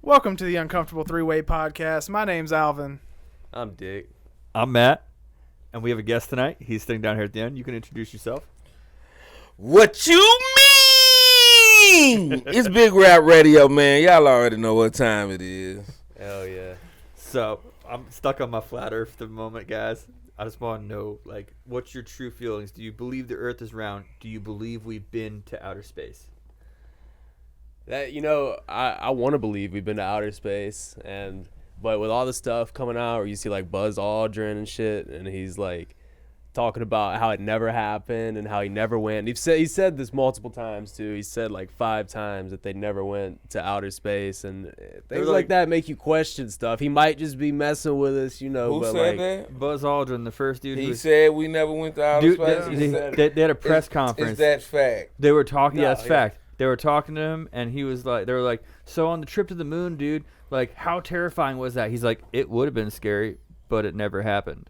Welcome to the Uncomfortable Three-Way Podcast. My name's Alvin. I'm Dick. I'm Matt, and we have a guest tonight. He's sitting down here at the end. You can introduce yourself. What you mean? It's Big Rap Radio, man. Y'all already know what time it is. Hell yeah. So, I'm stuck on my flat earth at the moment, guys. I just want to know, what's your true feelings? Do you believe the earth is round? Do you believe we've been to outer space? That I want to believe we've been to outer space, but with all the stuff coming out, where you see Buzz Aldrin and shit, and he's talking about how it never happened and how he never went. He said this multiple times too. He said 5 times that they never went to outer space, and things like that make you question stuff. He might just be messing with us, Who but said that? Buzz Aldrin, the first dude. He said we never went to outer space. They had a press conference. Is that fact? They were talking. No, that's fact. They were talking to him, and he was they were like, so on the trip to the moon, dude, how terrifying was that? He's like, it would have been scary, but it never happened.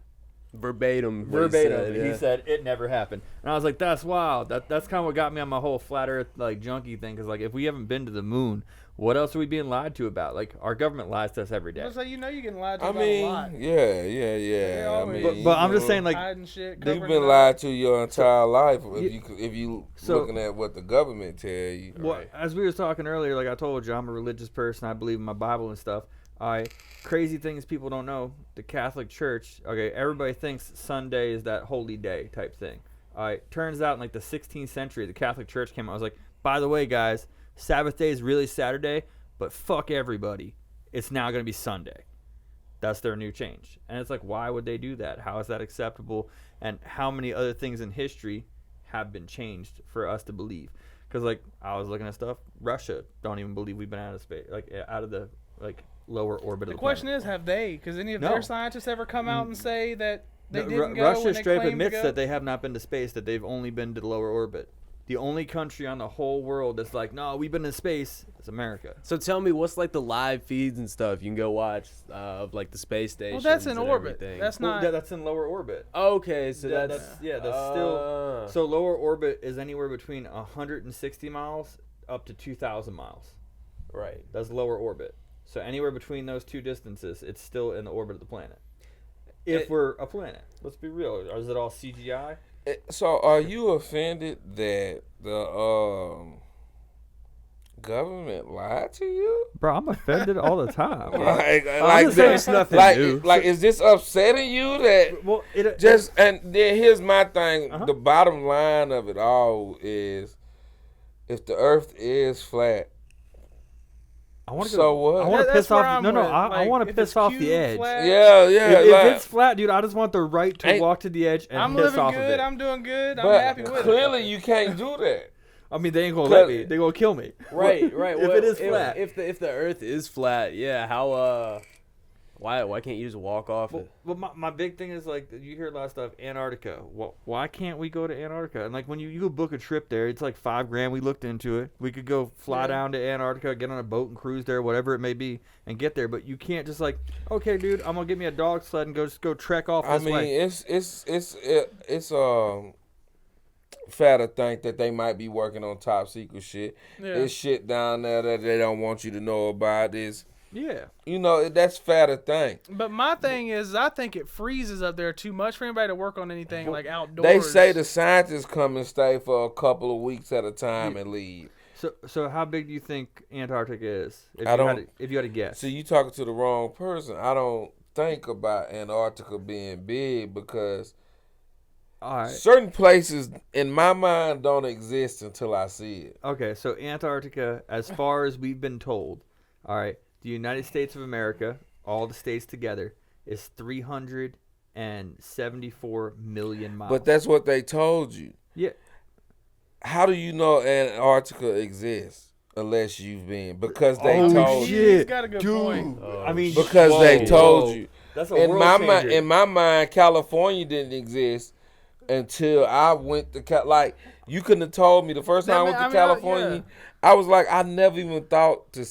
Verbatim. He said it never happened. And I was like, that's wild. That's kind of what got me on my whole flat earth junkie thing, because if we haven't been to the moon, what else are we being lied to about? Our government lies to us every day. So you're getting lied to about a lot. Yeah. But I'm just saying, hiding shit, you've covering been it lied up. to your entire life if you looking at what the government tell you. Well, as we were talking earlier, I told you, I'm a religious person. I believe in my Bible and stuff. Crazy things people don't know. The Catholic Church, everybody thinks Sunday is that holy day type thing. Turns out in the 16th century, the Catholic Church came out. I was like, by the way, guys, Sabbath day is really Saturday, but fuck everybody. It's now going to be Sunday. That's their new change. And it's why would they do that? How is that acceptable? And how many other things in history have been changed for us to believe? Because I was looking at stuff. Russia don't even believe we've been out of space, out of the lower orbit. The of the question planet. is, have they? Because any of No. their scientists ever come out and say that they didn't go? Russia when they straight up claimed to admits go? that they have not been to space, that they've only been to the lower orbit. The only country on the whole world that's no, we've been to space is America. So tell me, what's the live feeds and stuff you can go watch of the space station? Well, that's in orbit. That's not. That's in lower orbit. Okay, so that's still. So lower orbit is anywhere between 160 miles up to 2,000 miles. right. That's lower orbit. So anywhere between those two distances, it's still in the orbit of the planet. If we're a planet, let's be real. Or is it all CGI? So are you offended that the government lied to you? Bro, I'm offended all the time. There's nothing new. Is this upsetting you that Well, and then here's my thing. Uh-huh. The bottom line of it all is, if the Earth is flat, I want to so what? I want to That's piss where off. I'm No, with. I want to If piss it's off cube, the edge. flat, If it's flat, dude, I just want the right to Ain't- walk to the edge and I'm piss living off good. of it. I'm doing good. I'm but happy with it. clearly you can't do that. I mean, they ain't gonna let me. They gonna kill me. Right. If it is flat. If the Earth is flat, yeah. How why can't you just walk off it? Well, my big thing is you hear a lot of stuff. Antarctica. Well, why can't we go to Antarctica? And when you go book a trip there, it's $5,000. We looked into it. We could go fly down to Antarctica, get on a boat and cruise there, whatever it may be, and get there. But you can't just okay, dude, I'm gonna get me a dog sled and go trek off this way. It's fair to think that they might be working on top secret shit. Yeah. There's shit down there that they don't want you to know about. Yeah. That's fair to think. But my thing is, I think it freezes up there too much for anybody to work on anything outdoors. They say the scientists come and stay for a couple of weeks at a time and leave. So how big do you think Antarctica is? If you had to guess. See, you talking to the wrong person. I don't think about Antarctica being big because All right. certain places in my mind don't exist until I see it. Okay, so Antarctica, as far as we've been told, all right, the United States of America, all the states together, is 374 million miles. But that's what they told you. Yeah. How do you know Antarctica exists unless you've been? Because they Oh, told you. He's shit, got a good dude. point. I mean, Because they told you. That's a In world my changer. in my mind, California didn't exist until I went to you couldn't have told me the first time I went to California. I was like, I never even thought to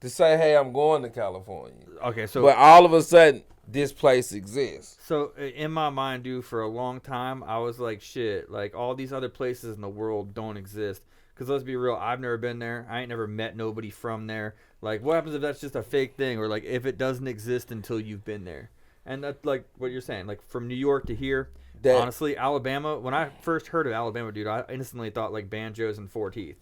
say, hey, I'm going to California. Okay, so But all of a sudden, this place exists. So in my mind, dude, for a long time, I was like, shit, like all these other places in the world don't exist. Because let's be real, I've never been there. I ain't never met nobody from there. Like, what happens if that's just a fake thing? Or like if it doesn't exist until you've been there? And that's like what you're saying. Like from New York to here, honestly, Alabama, when I first heard of Alabama, dude, I instantly thought like banjos and 4 teeth.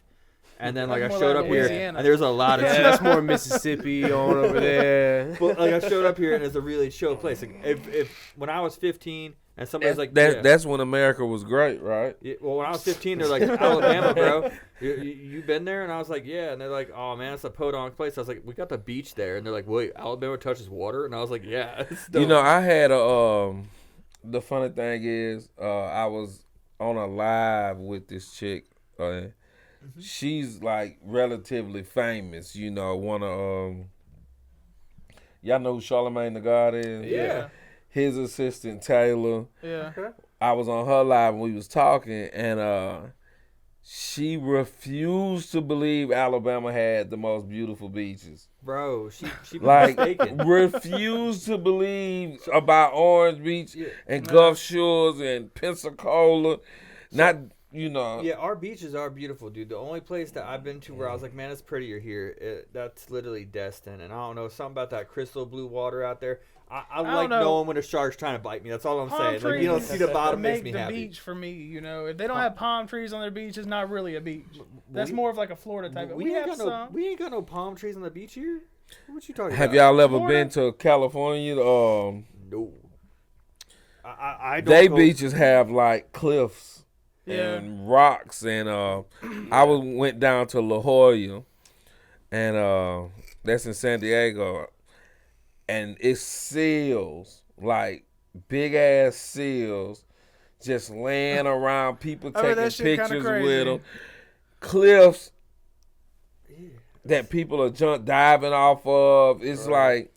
And then like I showed up here, and there's a lot of that's more Mississippi on over there. But like I showed up here, and it's a really chill place. Like if when I was 15, and somebody's like, that's when America was great, right? Yeah, well, when I was 15, they're like, Alabama, bro, you been there? And I was like, yeah. And they're like, oh man, it's a podunk place. I was like, we got the beach there, and they're like, wait, Alabama touches water? And I was like, yeah. You know, I had a the funny thing is, I was on a live with this chick. She's like relatively famous, you know. One of y'all know who Charlamagne the God is? Yeah. His assistant Taylor. Yeah. I was on her live and we was talking, and she refused to believe Alabama had the most beautiful beaches. Bro, she like mistaken. refused to believe about Orange Beach and Gulf Shores and Pensacola. Not. You know. Yeah, our beaches are beautiful, dude. The only place that I've been to where I was like, man, it's prettier here. That's literally Destin. And I don't know, something about that crystal blue water out there. I like knowing when a shark's trying to bite me. That's all I'm saying. Like, you don't see the bottom, makes me happy. Make the beach for me, you know. If they don't have palm trees on their beach, it's not really a beach. That's more of like a Florida type. We have some. We ain't got no palm trees on the beach here. What you talking about? Have y'all ever been to California? No. I don't. They beaches have like cliffs. Yeah. And rocks, and I went down to La Jolla, and that's in San Diego, and it's seals, like big ass seals, just laying around, people taking pictures with them, cliffs that people are diving off of. It's like,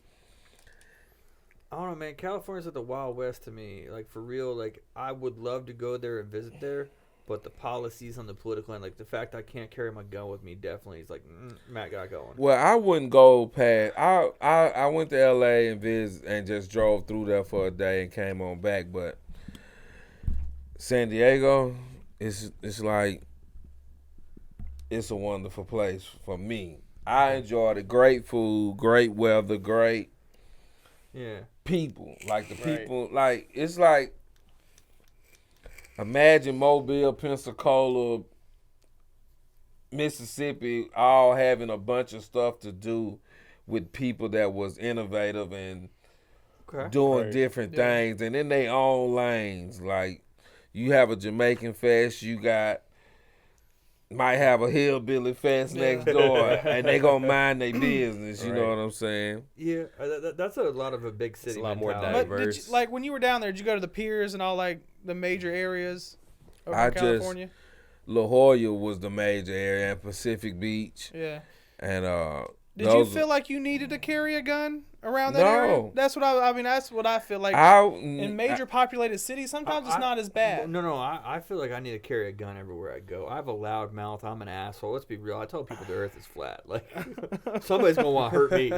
I don't know, man. California's like the Wild West to me. Like, for real, like, I would love to go there and visit there, but the policies on the political end, like, the fact I can't carry my gun with me definitely is like, Matt got going. Well, I wouldn't go past. I went to L.A. and visited and just drove through there for a day and came on back, but San Diego, it's like, it's a wonderful place for me. I enjoyed it. Great food, great weather, great people. Like the people, like it's like, imagine Mobile, Pensacola, Mississippi, all having a bunch of stuff to do with people that was innovative and doing different things, and in their own lanes. Like, you have a Jamaican fest, you might have a hillbilly fest next door, and they gonna mind their business. You know what I'm saying? Yeah, that's a lot of a big city. It's a lot more But diverse. like when you were down there, did you go to the piers and all like the major areas over in California? La Jolla was the major area, and Pacific Beach. Yeah. And did you feel like you needed to carry a gun around that area? That's what I mean. That's what I feel like. In major populated cities, sometimes it's not as bad. No, I feel like I need to carry a gun everywhere I go. I have a loud mouth. I'm an asshole. Let's be real. I tell people the earth is flat. Like, somebody's gonna want to hurt me.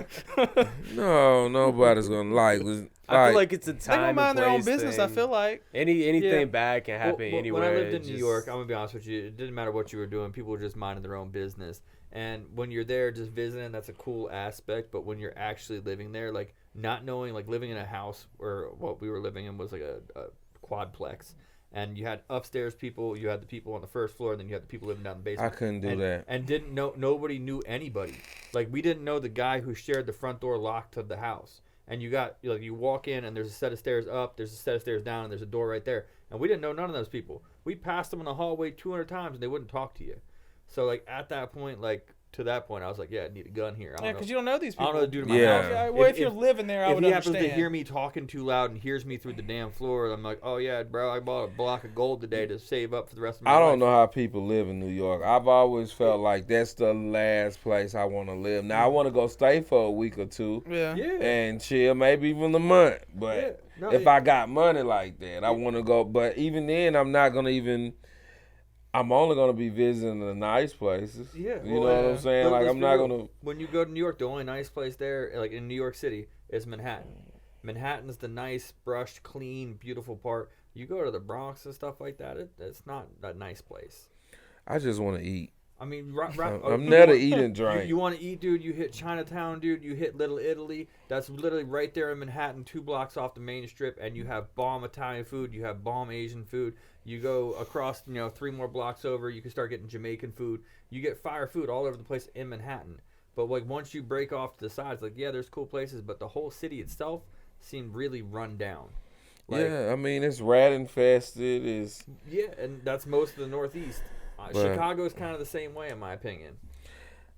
No, nobody's gonna like. I feel like it's a time. They don't mind their own thing. business. I feel like anything bad can happen anywhere. When I lived in New York, I'm gonna be honest with you. It didn't matter what you were doing. People were just minding their own business. And when you're there just visiting, that's a cool aspect. But when you're actually living there, like not knowing, like living in a house where what we were living in was like a quadplex, and you had upstairs people, you had the people on the first floor, and then you had the people living down the basement. I couldn't do that. And didn't know, nobody knew anybody. Like, we didn't know the guy who shared the front door lock to the house. And you walk in, and there's a set of stairs up, there's a set of stairs down, and there's a door right there. And we didn't know none of those people. We passed them in the hallway 200 times, and they wouldn't talk to you. So, like, at that point, to that point, I was like, yeah, I need a gun here. Yeah, because you don't know these people. I don't know the dude in my house. Yeah, well, if you're living there, I would understand. If he happens to hear me talking too loud and hears me through the damn floor, I'm like, oh, yeah, bro, I bought a block of gold today to save up for the rest of my life. I don't know how people live in New York. I've always felt like that's the last place I want to live. Now, I want to go stay for a week or two and chill, maybe even a month. But if I got money like that, I want to go. But even then, I'm not going to even... I'm only going to be visiting the nice places. Yeah. You know what I'm saying? Like, I'm not going to... When you go to New York, the only nice place there, like in New York City, is Manhattan. Manhattan's the nice, brushed, clean, beautiful part. You go to the Bronx and stuff like that, it's not a nice place. I just want to eat. I mean, I'm not an eat and drink. You want to eat, dude? You hit Chinatown, dude. You hit Little Italy. That's literally right there in Manhattan, 2 blocks off the main strip, and you have bomb Italian food. You have bomb Asian food. You go across, 3 more blocks over, you can start getting Jamaican food. You get fire food all over the place in Manhattan. But like once you break off to the sides, like there's cool places, but the whole city itself seemed really run down. Like, yeah, I mean it's rat infested. And that's most of the Northeast. Chicago is kind of the same way, in my opinion.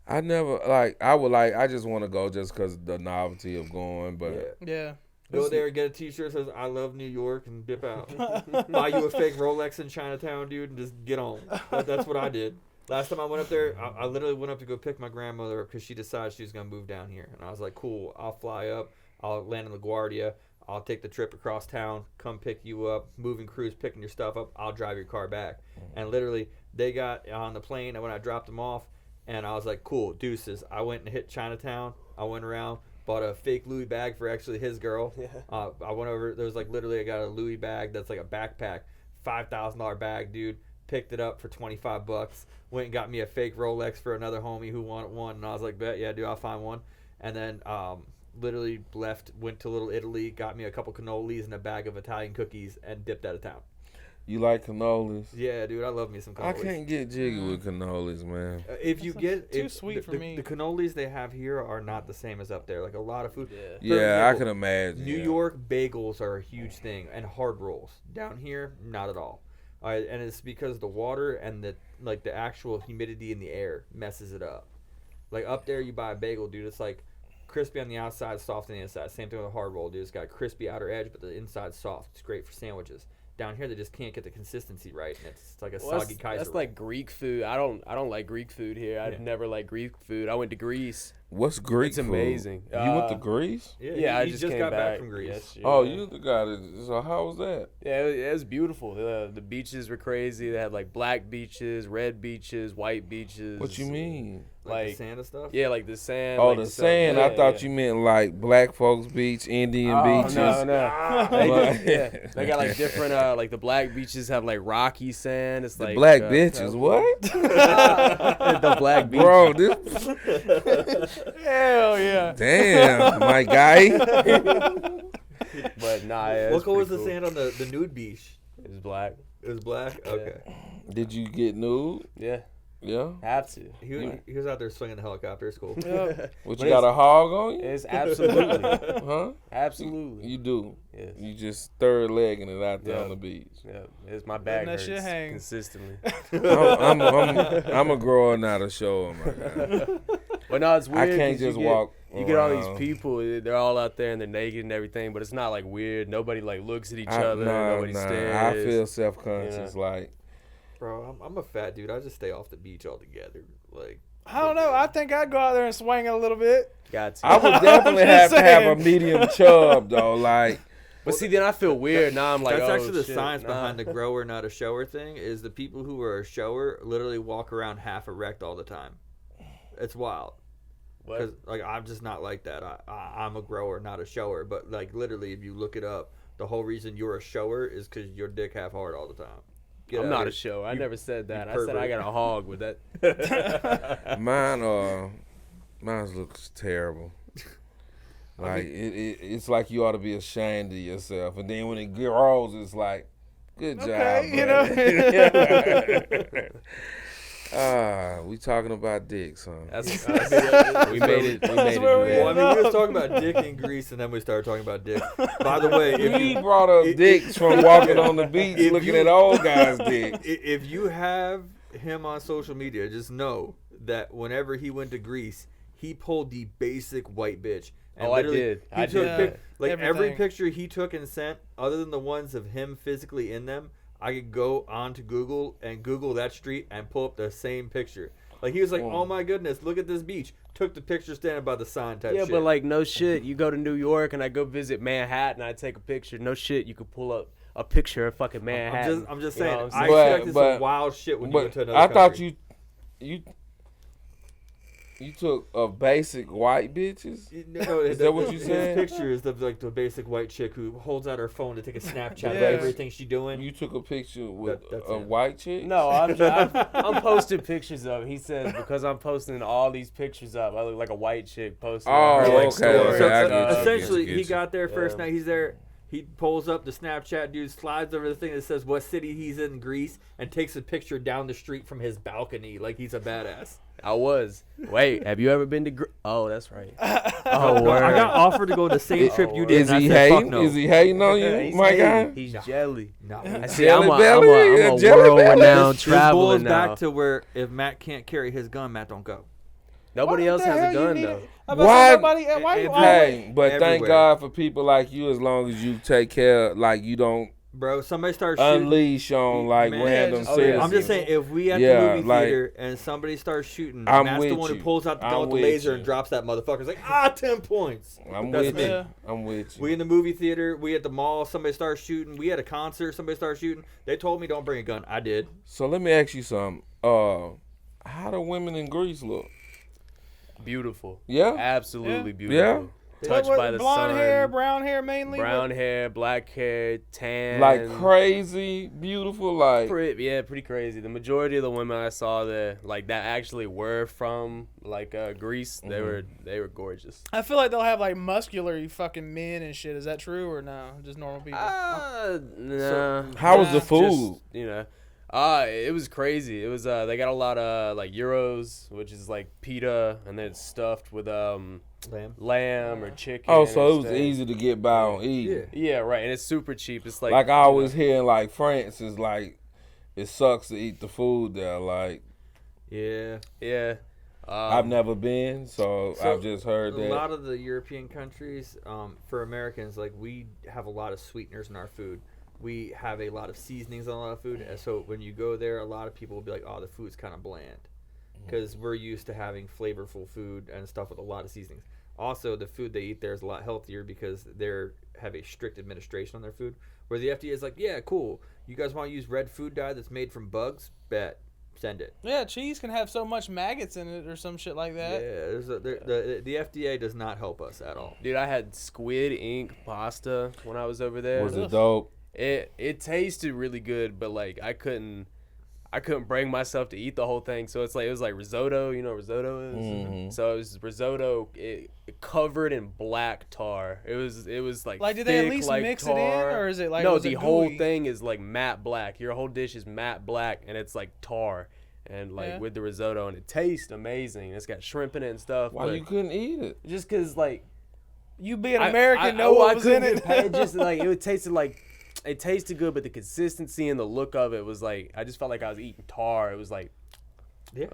I never I just want to go just because the novelty of going, but yeah. Go there, get a T-shirt that says "I love New York" and dip out. Buy you a fake Rolex in Chinatown, dude, and just get on. That's what I did. Last time I went up there, I literally went up to go pick my grandmother up because she decided she was gonna move down here, and I was like, "Cool, I'll fly up. I'll land in LaGuardia. I'll take the trip across town, come pick you up, moving crews, picking your stuff up. I'll drive your car back." And literally, they got on the plane, and when I dropped them off, and I was like, "Cool, deuces." I went and hit Chinatown. I went around, bought a fake Louis bag for actually his girl. Yeah. I went over. There was like literally, I got a Louis bag that's like a backpack, $5,000 bag, dude. Picked it up for $25. Went and got me a fake Rolex for another homie who wanted one, and I was like, "Bet, yeah, dude, I'll find one." And then literally went to Little Italy, got me a couple cannolis and a bag of Italian cookies, and dipped out of town. You like cannolis? Yeah, dude, I love me some cannolis. I can't get jiggy with cannolis, man. If you get too sweet for me. The cannolis they have here are not the same as up there. Like a lot of food. Yeah, I can imagine. New York bagels are a huge thing, and hard rolls. Down here, not at all. And it's because the water and the actual humidity in the air messes it up. Like up there, you buy a bagel, dude. It's like crispy on the outside, soft on the inside. Same thing with a hard roll, dude. It's got a crispy outer edge, but the inside's soft. It's great for sandwiches. Down here, they just can't get the consistency right, and it's like a soggy Kaiser. That's like Greek food. I don't like Greek food here. I've never liked Greek food. I went to Greece. What's Greek food? It's amazing. You went to Greece? Yeah, I just got back from Greece. Yes, you got it. So how was that? Yeah, it was beautiful. The beaches were crazy. They had like black beaches, red beaches, white beaches. What you mean? Like the sand and stuff? Yeah, like the sand. Oh, like the sand. I thought you meant like black folks beach, Indian beaches. No. They got like different, like the black beaches have like rocky sand. It's like black bitches. What? The black beaches. Bro, this. Hell yeah. Damn, my guy. But nah, what color was the sand on the nude beach? It was black. It was black? Okay. Did you get nude? Yeah. Yeah? Have to. He was out there swinging the helicopter. It's cool. What, you got a hog on you? It's absolutely. Huh? Absolutely. You do? Yes. You just third legging it out there on the beach. Yeah. It's my back hurts shit hang. consistently. I'm a grower, not a shower, my guy. But no, it's weird. I can't just walk. You get all these people, they're all out there and they're naked and everything, but it's not like weird. Nobody like looks at each other. Nobody stares. I feel self-conscious, like. Bro, I'm a fat dude. I just stay off the beach altogether. Like, I don't know. I think I'd go out there and swing it a little bit. Got to. I would definitely have to have a medium chub though, like. But see, then I feel weird. Now I'm like, that's oh, actually the shit, science behind the grower, not a shower thing. Is the people who are a shower literally walk around half erect all the time. It's wild. Because like I'm just not like that. I'm a grower, not a shower. But like literally, if you look it up, the whole reason you're a shower is because your dick half hard all the time. I'm not a shower. I never said that. I said I got a hog with that. Mine looks terrible. Like it's like you ought to be ashamed of yourself, and then when it grows, it's like, good job, you know. We talking about dicks, huh? We made it. Well, I mean, we were talking about dick in Greece, and then we started talking about dick. By the way, if brought up dicks from walking on the beach, looking at old guys' dicks. If you have him on social media, just know that whenever he went to Greece, he pulled the basic white bitch. And I did. Every picture he took and sent, other than the ones of him physically in them, I could go onto Google and Google that street and pull up the same picture. Like, he was like, oh my goodness, look at this beach. Took the picture standing by the sign type shit. Yeah, but like, no shit. You go to New York and I go visit Manhattan, I take a picture. No shit, you could pull up a picture of fucking Manhattan. I'm just saying, I expected some wild shit when you went to another country. I thought you You took a basic white bitches? No, is that what you said? His picture is the basic white chick who holds out her phone to take a Snapchat of everything she's doing. You took a picture with a white chick? No, I'm posting pictures of. He says because I'm posting all these pictures up, I look like a white chick posting. Okay. So essentially, he got there first night. He's there. He pulls up the Snapchat dude, slides over the thing that says what city he's in Greece, and takes a picture down the street from his balcony like he's a badass. I was. Wait, have you ever been to Greece? Oh, that's right. I got offered to go the same trip you did. Is he hating? No. Is he hating on you, my guy? He's jelly. No. I see. I'm a world-renowned traveler now. This boils back to where if Matt can't carry his gun, Matt don't go. Nobody else has a gun though. Why? Hey, but thank God for people like you. As long as you take care, like you don't. Bro, somebody starts shooting. Unleash on like random citizens. I'm just saying, if we at the movie theater and somebody starts shooting, Matt's the one who pulls out the gun with the laser and drops that motherfucker. It's like 10 points. I'm with you. I'm with you. We in the movie theater. We at the mall. Somebody starts shooting. We at a concert. Somebody starts shooting. They told me don't bring a gun. I did. So let me ask you something. How do women in Greece look? Beautiful. Yeah. Absolutely beautiful. Yeah. Touched by the blonde sun. hair, brown hair mainly. Brown hair, black hair, tan. Like crazy beautiful, like. Pretty crazy. The majority of the women I saw there, like that, actually were from like Greece. Mm-hmm. They were gorgeous. I feel like they'll have like muscular fucking men and shit. Is that true or no? Just normal people. Nah. How was the food? Just, it was crazy. It was they got a lot of like gyros, which is like pita, and then it's stuffed with lamb or chicken. Oh, so it was easy to get by on eating. Yeah, right. And it's super cheap. It's like I always hear in like France is like it sucks to eat the food there. Like yeah. I've never been, so I've just heard that. A lot of the European countries, for Americans, like we have a lot of sweeteners in our food. We have a lot of seasonings on a lot of food, and so when you go there, a lot of people will be like, "Oh, the food's kind of bland," because we're used to having flavorful food and stuff with a lot of seasonings. Also, the food they eat there is a lot healthier because they have a strict administration on their food. Where the FDA is like, "Yeah, cool. You guys want to use red food dye that's made from bugs? Bet, send it." Yeah, cheese can have so much maggots in it or some shit like that. Yeah, the FDA does not help us at all. Dude, I had squid ink pasta when I was over there. Was it dope? It tasted really good, but like I couldn't bring myself to eat the whole thing. So it was like risotto. You know what risotto is? Mm-hmm. So it was risotto it covered in black tar. It was like did thick, they at least like mix tar. it in, or is it like no? was The it whole gooey? thing is like matte black. Your whole dish is matte black, and it's like tar. And like with the risotto, and it tastes amazing. It's got shrimp in it and stuff. Why you couldn't eat it? Just because like you being American, know what was in it. It just like it tasted like. It tasted good, but the consistency and the look of it was like I just felt like I was eating tar. It was like thick,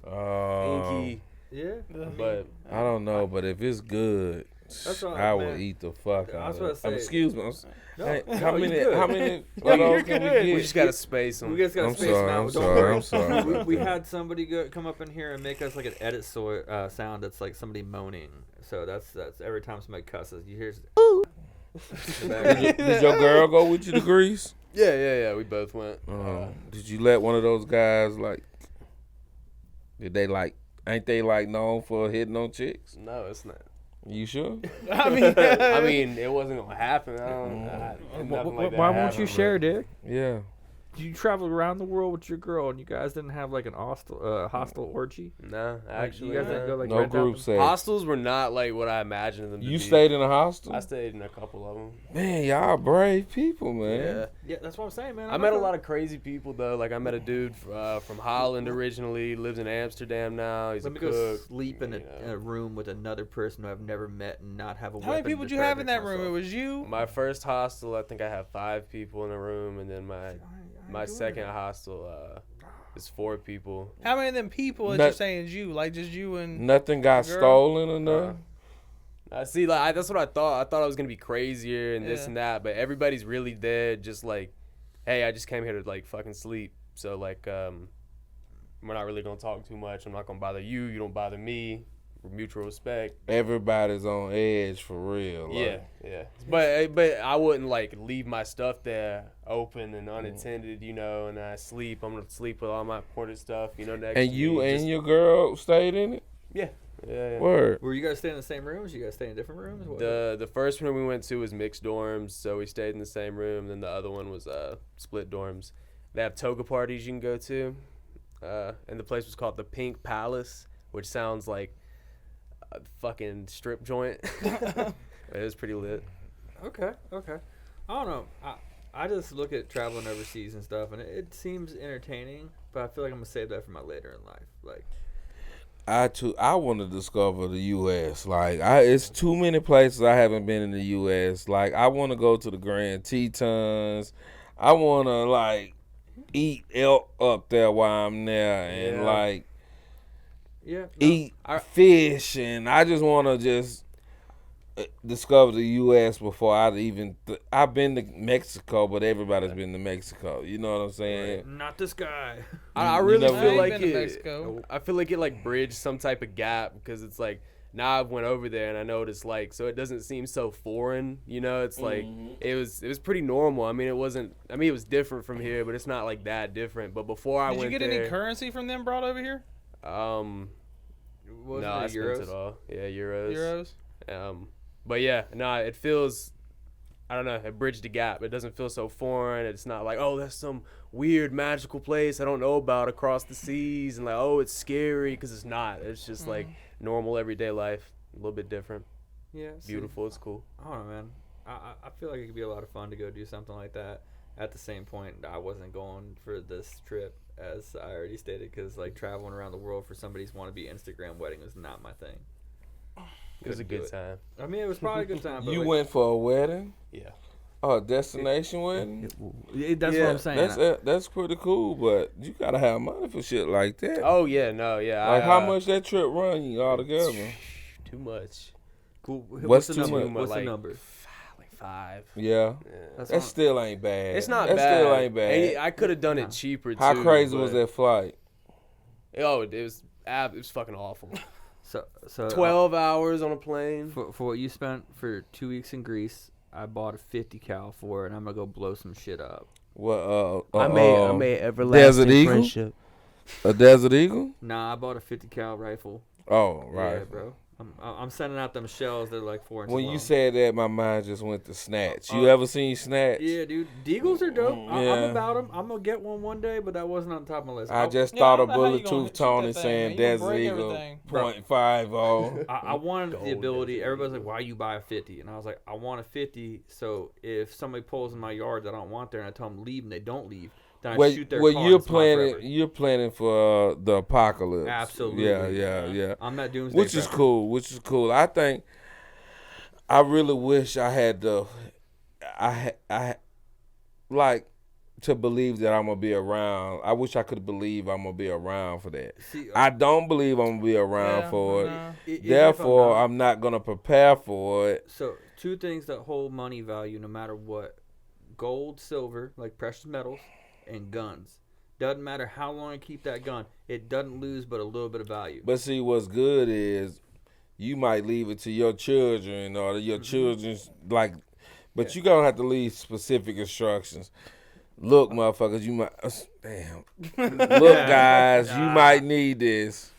inky. Yeah, but I don't know. But if it's good, I will eat the fuck out of it. Excuse me. How many? You're good. We just got to space them. We just got to space them out. I'm sorry. We had somebody come up in here and make us like an edit sound that's like somebody moaning. So that's every time somebody cusses, you hear. Did your girl go with you to Greece? Yeah. We both went. Did you let one of those guys like? Did they like? Ain't they like known for hitting on chicks? No, it's not. You sure? I mean, it wasn't gonna happen. Why won't you share, Dick? Yeah. You traveled around the world with your girl, and you guys didn't have like an hostel orgy? No, actually, you guys didn't go like no group sex. Hostels were not like what I imagined them to be. You stayed in a hostel? I stayed in a couple of them. Man, y'all brave people, man. Yeah, that's what I'm saying, man. I met a lot of crazy people though. Like I met a dude from Holland originally, lives in Amsterdam now. He's a cook. Go sleep in a room with another person who I've never met and not have a weapon. How many people did you have in that room? It was you. My first hostel, I think I had 5 people in a room, and then my second hostel is 4 people. How many of them people that you're saying is you? Like just you and nothing got stolen or nothing? I see, like that's what I thought. I thought I was gonna be crazier and this and that, but everybody's really dead. Just like, hey, I just came here to like fucking sleep. So like, we're not really gonna talk too much. I'm not gonna bother you. You don't bother me. Mutual respect. Everybody's on edge for real. Like. Yeah. But I wouldn't like leave my stuff there open and unattended, you know. And I'm gonna sleep with all my important stuff, you know. And you and your girl stayed in it. Yeah. Word. Were you guys staying in the same rooms? You guys staying in different rooms? What? The first room we went to was mixed dorms, so we stayed in the same room. Then the other one was split dorms. They have toga parties you can go to, and the place was called the Pink Palace, which sounds like a fucking strip joint. It was pretty lit. Okay. I don't know. I just look at traveling overseas and stuff, and it seems entertaining, but I feel like I'm gonna save that for my later in life. Like, I want to discover the U.S. Like, it's too many places I haven't been in the U.S. Like, I want to go to the Grand Tetons. I want to like eat elk up there while I'm there, and eat fish, and I just want to discover the U.S. before I've been to Mexico, but everybody's been to Mexico. You know what I'm saying? right. Not this guy. I really feel like Mexico. I feel like it like bridged some type of gap because it's like now I've went over there and I know what it's like, so it doesn't seem so foreign. You know, it's like it was pretty normal. I mean, it was different from here, but it's not like that different. But before I went there, did you get any currency from them brought over here? No, I spent it all. Yeah, euros. But yeah, it feels, I don't know, it bridged the gap. It doesn't feel so foreign. It's not like, oh, that's some weird magical place I don't know about across the seas, and like, oh, it's scary, because it's not. It's just like normal everyday life, a little bit different. Yeah. Beautiful, it's cool. I don't know, man. I feel like it could be a lot of fun to go do something like that. At the same point, I wasn't going for this trip, as I already stated, because like traveling around the world for somebody's wannabe Instagram wedding was not my thing. It was a good time. I mean, it was probably a good time. But You went for a wedding? Yeah. Oh, a destination wedding? That's what I'm saying. That's pretty cool, but you gotta have money for shit like that. Oh yeah, no, yeah. Like how much that trip run you all together? Too much. Cool. What's the too number? much? What's Like, the number? Like 5. Yeah. That still ain't bad. It's not that bad. Still ain't bad. And I could have done it cheaper too. How crazy was that flight? Oh, it was fucking awful. So 12 hours on a plane. For what you spent for 2 weeks in Greece, I bought a 50 cal for it, and I'm gonna go blow some shit up. What? I made everlasting Desert Eagle? friendship. A Desert Eagle? Nah, I bought a 50 cal rifle. Oh, right. Yeah, bro. I'm sending out them shells. They're like 4 inches When long. you said that, my mind just went to Snatch. You ever seen Snatch? Yeah, dude. Deagles are dope. I'm Yeah. about them. I'm gonna get one day, but that wasn't on top of my list. I just thought of I don't know how you gonna Bulletproof shoot Tony that thing, saying man. You gonna Desert break Eagle everything. .50. I wanted the Gold ability. Desert Everybody's like, "Why you buy a 50?" And I was like, "I want a 50. So if somebody pulls in my yard that I don't want there, and I tell them leave, and they don't leave, then I shoot their car. You're and it's mine forever. You're planning for the apocalypse. Absolutely. Yeah. I'm not doomsday. Which is prepper. cool. I think I really wish I had I like to believe that I'm gonna be around. I wish I could believe I'm gonna be around for that. See, I don't believe I'm gonna be around for it. no. Therefore, I'm not gonna prepare for it. So 2 things that hold money value no matter what: gold, silver, like precious metals, and guns. Doesn't matter how long you keep that gun, it doesn't lose but a little bit of value. But see, what's good is you might leave it to your children or your children's but you gonna have to leave specific instructions. Look, motherfuckers, you might Look, guys, you might need this.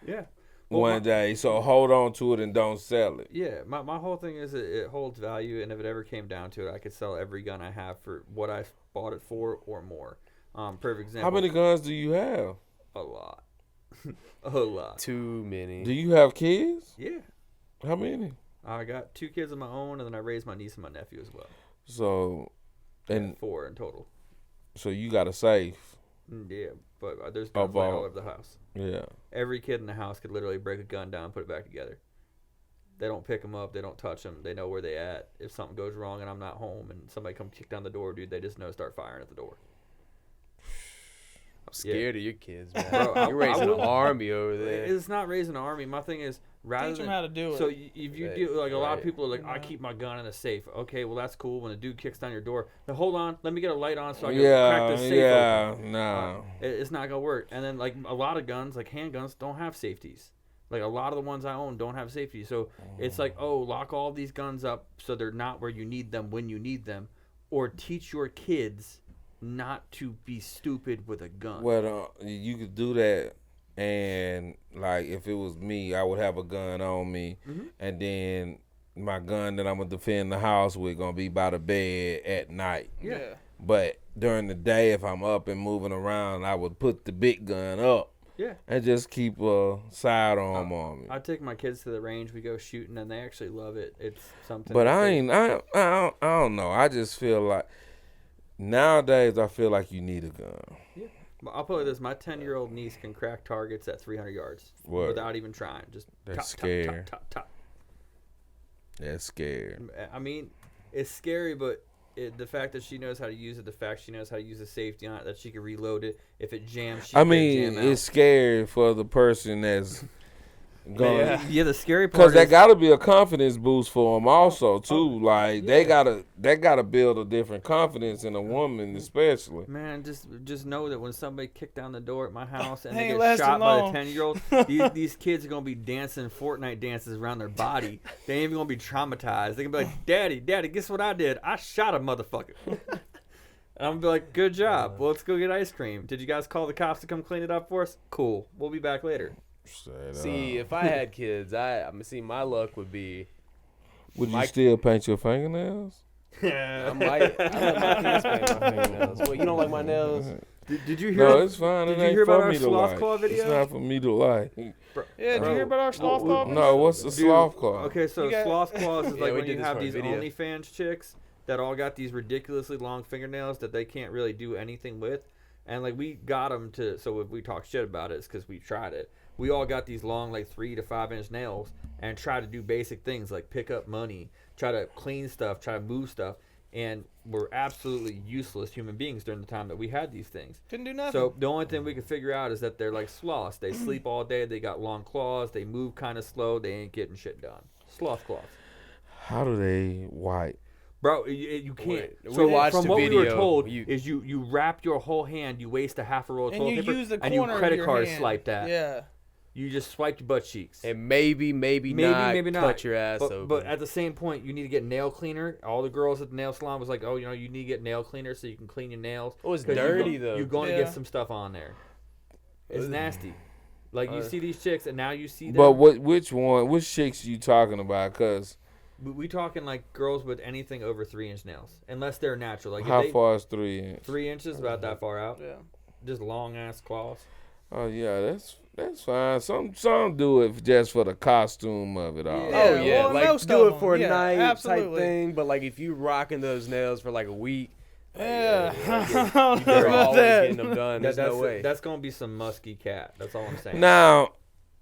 Yeah. One day, so hold on to it and don't sell it. Yeah, my whole thing is it holds value, and if it ever came down to it, I could sell every gun I have for what I bought it for or more. Perfect example. How many guns do you have? A lot. A lot. Too many. Do you have kids? Yeah. How many? I got 2 kids of my own, and then I raised my niece and my nephew as well. So, and 4 in total. so you got a safe. Yeah, but there's guns all over the house. Yeah. Every kid in the house could literally break a gun down and put it back together. They don't pick them up. They don't touch them. They know where they at. If something goes wrong and I'm not home and somebody come kick down the door, dude, they just know to start firing at the door. I'm scared of your kids, man. Bro, You're raising an army over there. It's not raising an army. My thing is, rather Teach than them how to do it. So if you do, like a lot of Right. people are like, I keep my gun in a safe. Okay, well that's cool. When the dude kicks down your door, now hold on, let me get a light on so I can crack this safe open. No. It's not gonna work. And then like a lot of guns, like handguns, don't have safeties. Like a lot of the ones I own don't have safety. So it's like, oh, lock all these guns up so they're not where you need them when you need them, or teach your kids not to be stupid with a gun. Well, you could do that and like if it was me, I would have a gun on me, and then my gun that I'm gonna defend the house with gonna be by the bed at night. Yeah. But during the day, if I'm up and moving around, I would put the big gun up. Yeah. And just keep a sidearm on me. I take my kids to the range. We go shooting, and they actually love it. It's something. But I don't know. I just feel like nowadays I feel like you need a gun. Yeah. I'll put it this: my 10-year-old niece can crack targets at 300 yards without even trying. Just that's top, scary. Top. That's scary. I mean, it's scary, but the fact that she knows how to use it, the fact she knows how to use the safety on it, that she can reload it if it jams. It's scary for the person that's going. Yeah, the scary part because that got to be a confidence boost for them also too. They gotta build a different confidence in a woman, especially. Man, just know that when somebody kicked down the door at my house and They they get shot by long. the 10-year-old, these kids are gonna be dancing Fortnite dances around their body. They ain't even gonna be traumatized. They gonna be like, Daddy, guess what I did? I shot a motherfucker. And I'm gonna be like, good job. Well, let's go get ice cream. Did you guys call the cops to come clean it up for us? Cool. We'll be back later. See, if I had kids, my luck would be. Would you still paint your fingernails? I let my kids paint my fingernails. Well, you don't like my nails? Did you hear? No, it's fine. Did it you ain't hear about for our me to sloth like. claw video? It's not for me to like. Yeah, did you hear about our sloth claw? No, what's the sloth claw? Okay, so sloth claws is like we when did you this have for a these video. OnlyFans chicks that all got these ridiculously long fingernails that they can't really do anything with. And like we got them to, so if we talk shit about it, it's because we tried it. We all got these long, like 3 to 5 inch nails and try to do basic things like pick up money, try to clean stuff, try to move stuff. And we're absolutely useless human beings during the time that we had these things. Couldn't do nothing. So the only thing we could figure out is that they're like sloths. They sleep all day. They got long claws. They move kind of slow. They ain't getting shit done. Sloth claws. How do they wipe? Bro, you can't. Wait, so we watched from a what we were video, told is you wrap your whole hand, you waste a half a roll of and toilet you paper, use the and you corner credit of your card hand. swipe that. Yeah. You just swiped your butt cheeks. And maybe not cut your ass open. But at the same point, you need to get nail cleaner. All the girls at the nail salon was like, oh, you need to get nail cleaner so you can clean your nails. Oh, it's dirty, though. You're going to get some stuff on there. It's nasty. Like, you see these chicks, and now you see them. But which chicks you talking about? Because we talking like girls with anything over 3-inch nails, unless they're natural. Like how far is 3 inch? 3 inches, about that far out. Yeah. Just long ass claws. Oh yeah, that's fine. Some do it just for the costume of it all. Yeah. Oh yeah, well, like most do of it for a them. Yeah, night absolutely. type thing. But like if you rocking those nails for like a week, Yeah. you're always that. getting them done. There's no way. That's gonna be some musky cat. That's all I'm saying. Now,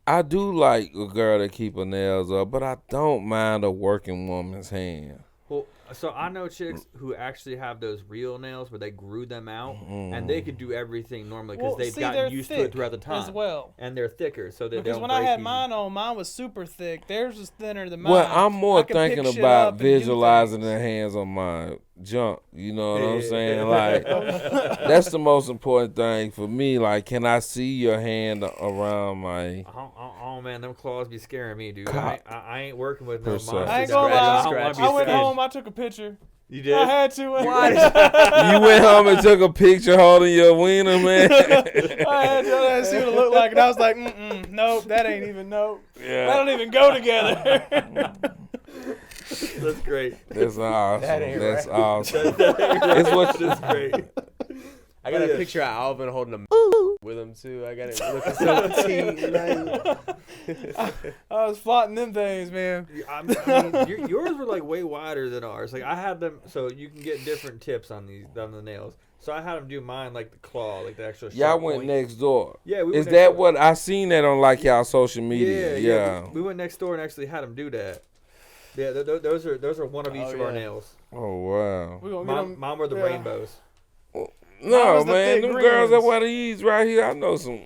I do like a girl that keep her nails up, but I don't mind a working woman's hand. Well, so I know chicks who actually have those real nails where they grew them out, and they could do everything normally because they've gotten used to it throughout the time as well. and they're thicker, so they Because don't when I break had easy. mine on, mine was super thick. Theirs was thinner than mine. Well, I'm more I could pick thinking shit about up and do visualizing things. the hands on my junk. You know what I'm Yeah. saying? Like, that's the most important thing for me. Like, can I see your hand around my? Oh man, them claws be scaring me, dude. God. I ain't working with no Per se. monster. I ain't gonna scratch. lie. don't wanna be I went scratched. home. I took a picture. You did? I had to. You went home and took a picture holding your wiener, man. I had to. I had to see what it looked like, and I was like, nope, that ain't even nope. Yeah. That don't even go together. That's great. That's awesome. That ain't That's right. awesome. It's what That's great. I got a picture of Alvin holding a with him too. I got it looking so petite. I was plotting them things, man. I mean, yours were like way wider than ours. Like I had them, so you can get different tips on the nails. So I had them do mine like the claw, like the actual. Y'all sharp went point. next door. Yeah, we Is went that next door. what I seen that on like y'all social media? Yeah. We went next door and actually had them do that. Yeah, those are one of each Oh, of our yeah. nails. Oh wow. We gonna get them. Mine were the rainbows. No, was the man, thick them green girls that ones. wear these right here, I know some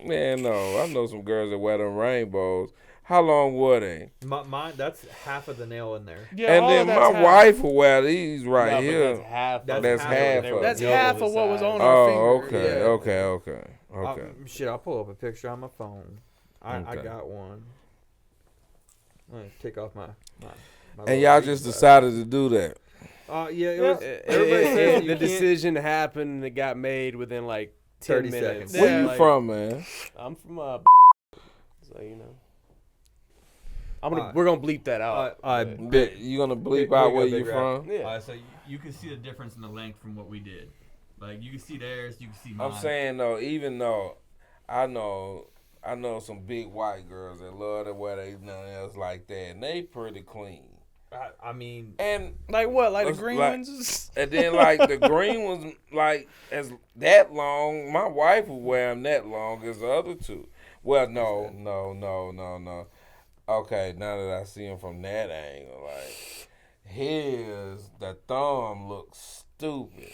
girls that wear them rainbows. How long were they? Mine, that's half of the nail in there. Yeah, And all then of my that's half. wife will wear these right No, but here. that's half. That's That's half of That's it. half of what was on our Oh, finger. okay, Yeah. okay. Shit, I'll pull up a picture on my phone. I Okay. got one. I'm gonna take off my And little y'all reading just glasses. decided to do that. Yeah, it was. Everybody Everybody says the you can't- decision happened. It got made within like 10 30 minutes. seconds. Where you Like, from, man? I'm from So we're gonna bleep that out. You gonna bleep out where you from? Yeah. So you can see the difference in the length from what we did. Like you can see theirs, you can see mine. I'm saying though, even though I know some big white girls that love to wear their nails like that, and they pretty clean. I mean, and like what? Like the green ones? And then like the green ones, like as that long. My wife would wear them that long as the other two. Well, no. Okay, now that I see him from that angle, like the thumb looks stupid.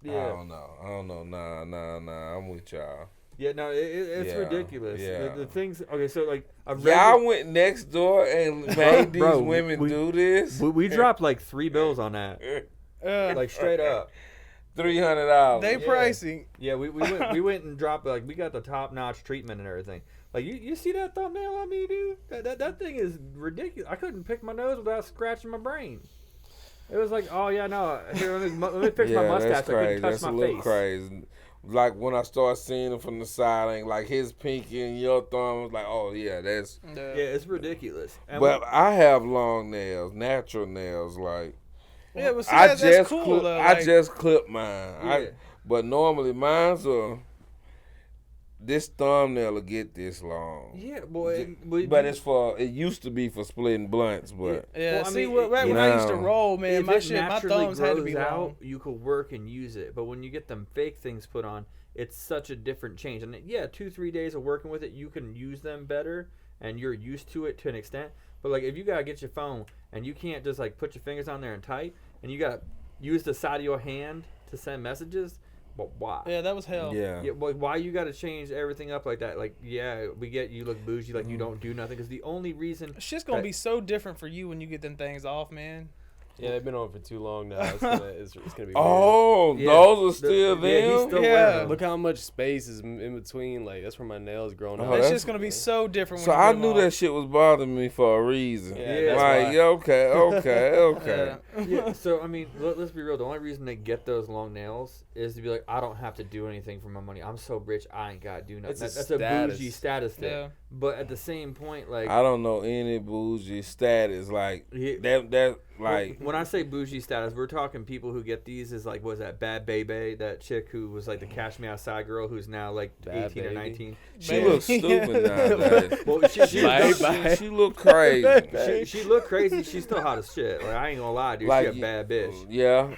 Yeah. I don't know. Nah. I'm with y'all. Yeah, no, it's ridiculous. Yeah. The things. Okay, so like I went next door and made these women do this. We dropped like $3 bills on that. Like straight up. $300. They pricey. Yeah, we went and dropped, like, we got the top notch treatment and everything. Like you see that thumbnail on me, dude? That thing is ridiculous. I couldn't pick my nose without scratching my brain. It was like, oh yeah, no. Here, let me fix my mustache. That's crazy. I couldn't touch That's my a little face. crazy. Like when I start seeing them from the side, like his pinky and your thumb, I was like, oh yeah, that's. Yeah, it's ridiculous. And but I have long nails, natural nails, like. Yeah, but see, that's cool though. I just clip mine. Yeah. But normally mine's this thumbnail will get this long. Yeah, boy. But it used to be for splitting blunts, but yeah. Well, see, when I used to roll, man, my thumbs had to be long. Out, you could work and use it, but when you get them fake things put on, it's such a different change. And 2-3 days of working with it, you can use them better, and you're used to it to an extent. But like if you gotta get your phone and you can't just like put your fingers on there and type, and you gotta use the side of your hand to send messages. But why? Yeah, that was hell. Yeah. Why you got to change everything up like that? Like, yeah, we get you look bougie, like you don't do nothing. Because the only reason shit's gonna be so different for you when you get them things off, man. Yeah, they've been on for too long now. It's gonna be. Oh, weird. Those are still them. Yeah, he's still wearing them. Look how much space is in between. Like that's where my nails growing up. That's just gonna be so different. So when you I knew that shit was bothering me for a reason. Yeah, like okay. Yeah. So I mean, let's be real. The only reason they get those long nails is to be like, I don't have to do anything for my money. I'm so rich, I ain't gotta do nothing. That's a bougie status thing. Yeah. But at the same point, like I don't know any bougie status like that. Like when I say bougie status, we're talking people who get these is like, was that Bad Baby, that chick who was like the Cash Me Outside girl who's now like Bad 18 baby. or 19. She looks stupid nowadays. Well, she look crazy. She look crazy. She's still hot as shit. Like I ain't gonna lie, dude. Like, she a bad bitch. Yeah.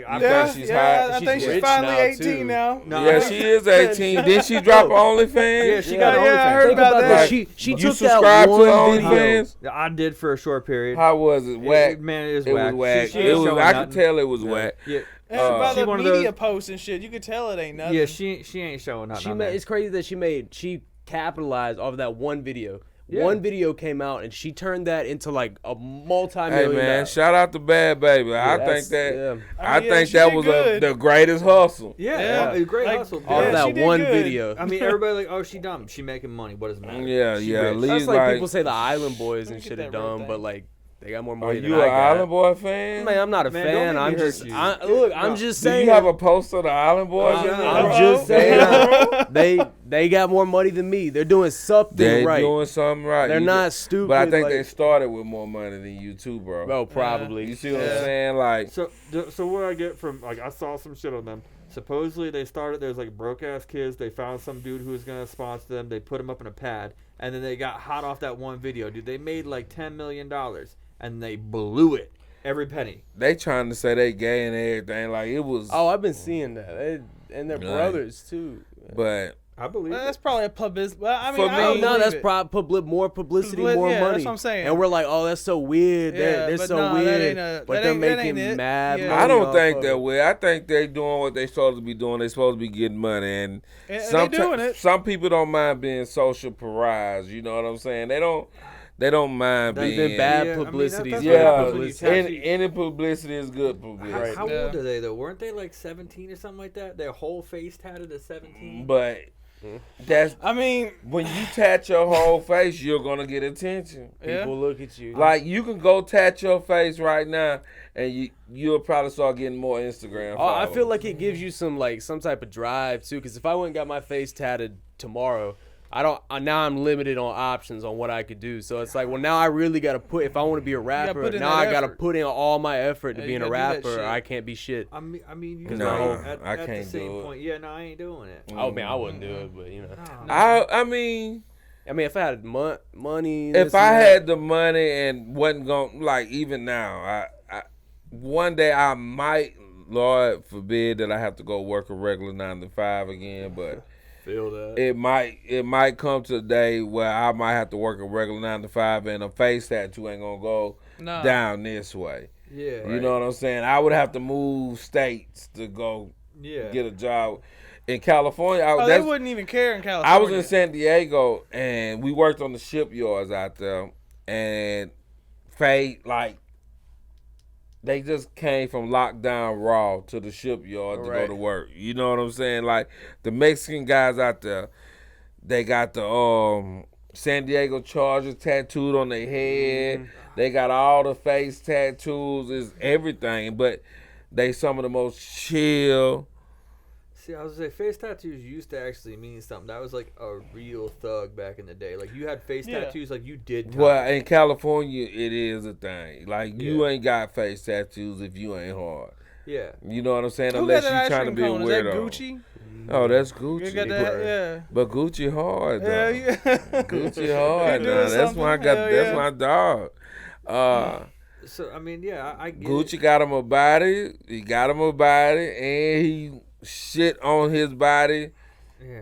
I think she's hot. I think she's finally 18 now. No, yeah, she is 18. Did she drop OnlyFans? Yeah, she got OnlyFans. I heard about that. She you took subscribed that to one video. OnlyFans? I did for a short period. How was it? Whack. Man, it was It whack. was whack. She ain't showing I nothing. could tell it was whack. Yeah. By she the one of media those- posts and shit, you could tell it ain't nothing. Yeah, she ain't showing nothing. It's crazy that she capitalized off of that one video. Yeah. One video came out and she turned that into like a Hey multi-million. man, shout out to Bad Baby. I think that was the greatest hustle. Yeah. Great hustle. Off that one good. video. I mean, everybody like, oh, she dumb. She making money. What does it matter? Yeah. That's Lee's like people say the Island Boys and get shit that are dumb, right but thing. like they got more Are money than you I an got. Island Boy fan? Man, I'm not a Man, fan. don't I'm make me just hurt you. I'm just Do saying. you have a poster of the Island Boys? I'm just saying. They got more money than me. They're doing something They're right. doing something right. They're not stupid. But I think like, they started with more money than you too, bro. Oh, probably. You see what I'm saying? Like, So what I get from, like, I saw some shit on them. Supposedly they started, there's like broke ass kids. They found some dude who was gonna sponsor them. They put him up in a pad, and then they got hot off that one video, dude. They made like $10 million, and they blew it, every penny. they trying to say they gay and everything. Like it was. Oh, I've been seeing that. And their brothers too. But I believe That's probably a publicity. Well, I mean, For I me- don't No, that's believe it. more publicity, Yeah, more money. that's what I'm saying. And we're like, oh, that's so weird. Yeah, they're but so no, that weird. ain't But that they're ain't- that making ain't it. mad Yeah. money. I don't off think of that it. way. I think they doing what they supposed to be doing. They supposed to be getting money, and And they doing it. some people don't mind being social pariahs. You know what I'm saying? They don't mind They've being been bad Yeah, I mean, publicity. that's Yeah, what happens when you any publicity is good publicity. How Yeah. old are they though? Weren't they like 17 or something like that? Their whole face tatted at 17. But that's I mean, when you tat your whole face, you're gonna get attention. People look at you. Like you can go tat your face right now, and you'll probably start getting more Instagram. Oh, I followers. feel like it gives you some type of drive too. Because if I went and got my face tatted tomorrow, now I'm limited on options on what I could do. So it's like, well, now I really got to put, if I want to be a rapper, now I got to put in all my effort to being a rapper. Or I can't be shit. I mean, you No, I at can't the same do it. point, yeah, no, I ain't doing it. Oh man, I wouldn't do it, but you know. I mean, if I had money, if I had the money and wasn't going, like, even now, I one day I might, Lord forbid that I have to go work a regular 9 to 5 again, but feel that it might come to a day where I might have to work a regular 9 to 5 and a face tattoo ain't gonna go down this way. Yeah, you know what I'm saying? I would have to move states to go get a job. In California, they wouldn't even care in California. I was in San Diego and we worked on the shipyards out there, and they just came from lockdown raw to the shipyard to go to work. You know what I'm saying? Like the Mexican guys out there, they got the San Diego Chargers tattooed on their head. Mm-hmm. They got all the face tattoos, is everything, but they some of the most chill. See, I was gonna say, face tattoos used to actually mean something. That was like a real thug back in the day. Like, you had face tattoos, like you did time. Well, in California, it is a thing. Like, you ain't got face tattoos if you ain't hard. Yeah. You know what I'm saying? Who Unless got you trying to be a weirdo. Is that Gucci? Oh, that's Gucci. You got that? But Gucci hard, though. Yeah. Gucci hard, now. That's my dog. So, I mean, yeah, I get Gucci it. got him a body. He got him a body, and he shit on his body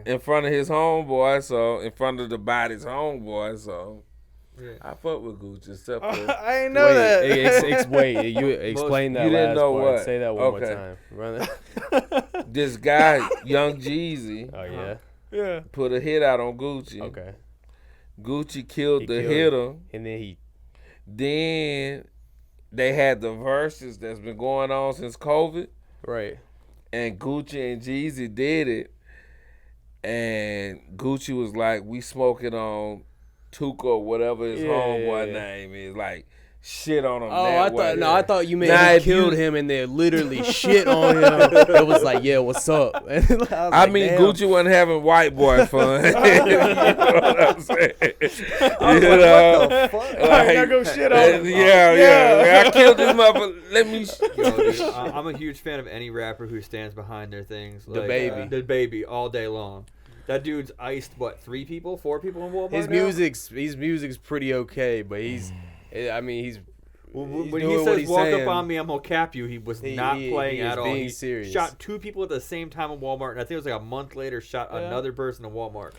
in front of his homeboy, so in front of the body's homeboy, so I fuck with Gucci. Except for I ain't know that. Wait, you explain that. You didn't last know part. what? Say that one more time. Run it. This guy, Young Jeezy, put a hit out on Gucci. Okay. Gucci killed the hitter, and then they had the verses that's been going on since COVID. Right. And Gucci and Jeezy did it. And Gucci was like, we smoking on Tuka or whatever his homeboy name is. Like, shit on him. I thought you meant he killed him and they literally shit on him. It was like, yeah, what's up? I mean, damn. Gucci wasn't having white boy fun. You know what I'm saying? What the fuck? I gotta go shit on him. Yeah. I killed this motherfucker. Let me. Dude, I'm a huge fan of any rapper who stands behind their things. Like, the baby, all day long. That dude's iced, 3 people, 4 people in Walmart. His music's pretty okay, but he's when he says "walk up on me, I'm gonna cap you," he was not playing at all. Being serious. Shot 2 people at the same time in Walmart, and I think it was like a month later, shot another person in Walmart.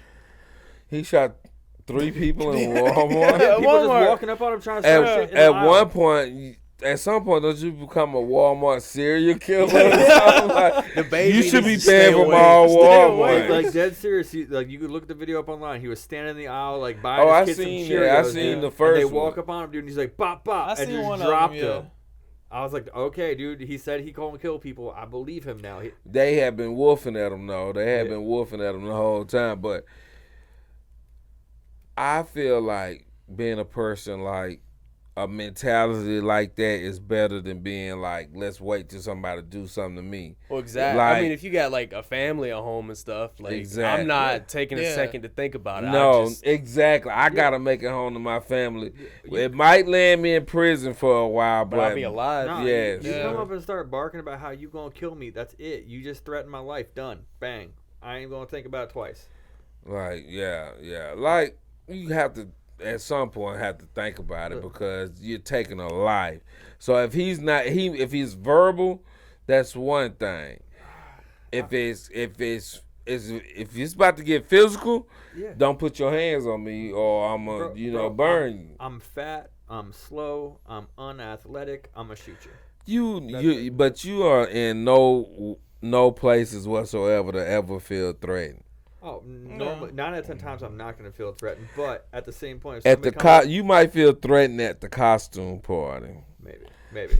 He shot 3 people in Walmart. People just walking up on him trying to start shit in the aisle. One point. At some point, don't you become a Walmart serial killer? Like, the baby you should be paying for all Walmart. Like dead serious. You could look at the video up online. He was standing in the aisle, like buying his kids some Cheerios. I seen the first. And they walk up on him, dude, and he's like, "Bop bop," and just dropped him. I was like, okay, dude. He said he gonna kill people. I believe him now. They have been woofing at him, though. They have been woofing at him the whole time. But I feel like being a person like. A mentality like that is better than being like, let's wait till somebody do something to me. Well, exactly. Like, I mean, if you got like a family at home and stuff, like exactly. I'm not taking a second to think about it. No, exactly. I gotta make it home to my family. It might land me in prison for a while, but I'll be alive. No, you come up and start barking about how you gonna kill me. That's it. You just threatened my life. Done. Bang. I ain't gonna think about it twice. Like, yeah. Like, you have to. At some point have to think about it because you're taking a life. So if he's verbal, that's one thing. If it's about to get physical, don't put your hands on me or I'm gonna burn you. I'm fat, I'm slow, I'm unathletic, I'm a shooter. But you are in no places whatsoever to ever feel threatened. Oh, normally 9 out of 10 times I'm not going to feel threatened, but at the same point, you might feel threatened at the costume party. Maybe.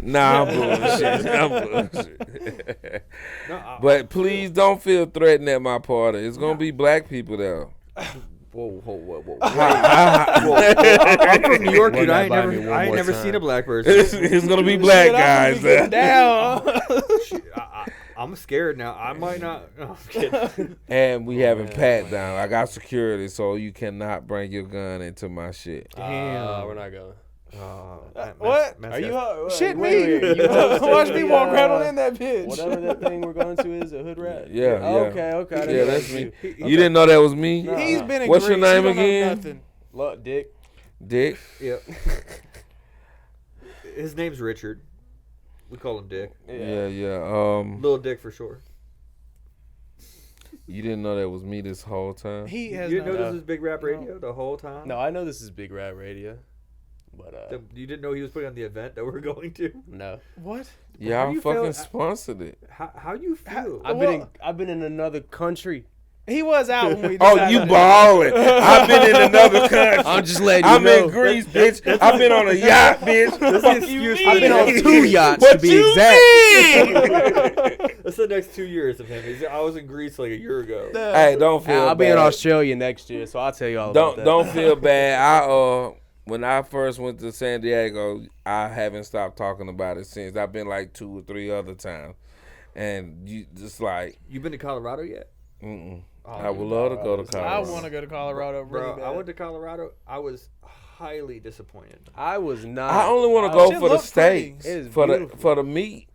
Nah, I'm bullshit. But please don't feel threatened at my party. It's gonna be black people there. Whoa. I'm from New York, dude. I ain't never seen a black person. It's gonna be black guys there. Down. I'm scared now. I might not. No, I'm kidding. And we having pat down. I got security, so you cannot bring your gun into my shit. Damn, we're not going. What? Are you shit wait, me? Watch me walk right on in that bitch. Whatever that thing we're going to is a hood rat. Yeah. Okay. Yeah, that's me. You didn't know that was me? No. He's been in What's Greece. your name He don't know again? nothing. Look, Dick. Dick. Yep. His name's Richard. We call him Dick. Yeah. Little Dick for sure. You didn't know that was me this whole time? He has. You didn't know no, this was Big Rap Radio the whole time? No, I know this is Big Rat Radio, but You didn't know he was putting on the event that we're going to? no. What? Yeah, How I you fucking feel- sponsored it. How you feel? I've been in another country. He was out when we. Oh, you balling. I've been in another country. I'm just letting you I'm know. in Greece, bitch. I've been on a yacht, bitch. Fuck you. I've been on 2 yachts What to be you exact. mean? That's the next 2 years of him. I was in Greece like a year ago. Hey, don't feel I'll bad. be in Australia next year, so I'll tell you all about that. Don't feel bad. When I first went to San Diego, I haven't stopped talking about it since. I've been like 2 or 3 other times, and you just like. You been to Colorado yet? Mm-mm. Oh, I would love to go to I Colorado. want to go to Colorado really Bro, bad. I went to Colorado. I was highly disappointed. I was not. I only want to go shit for the look pretty. steaks, It is for beautiful. the meat.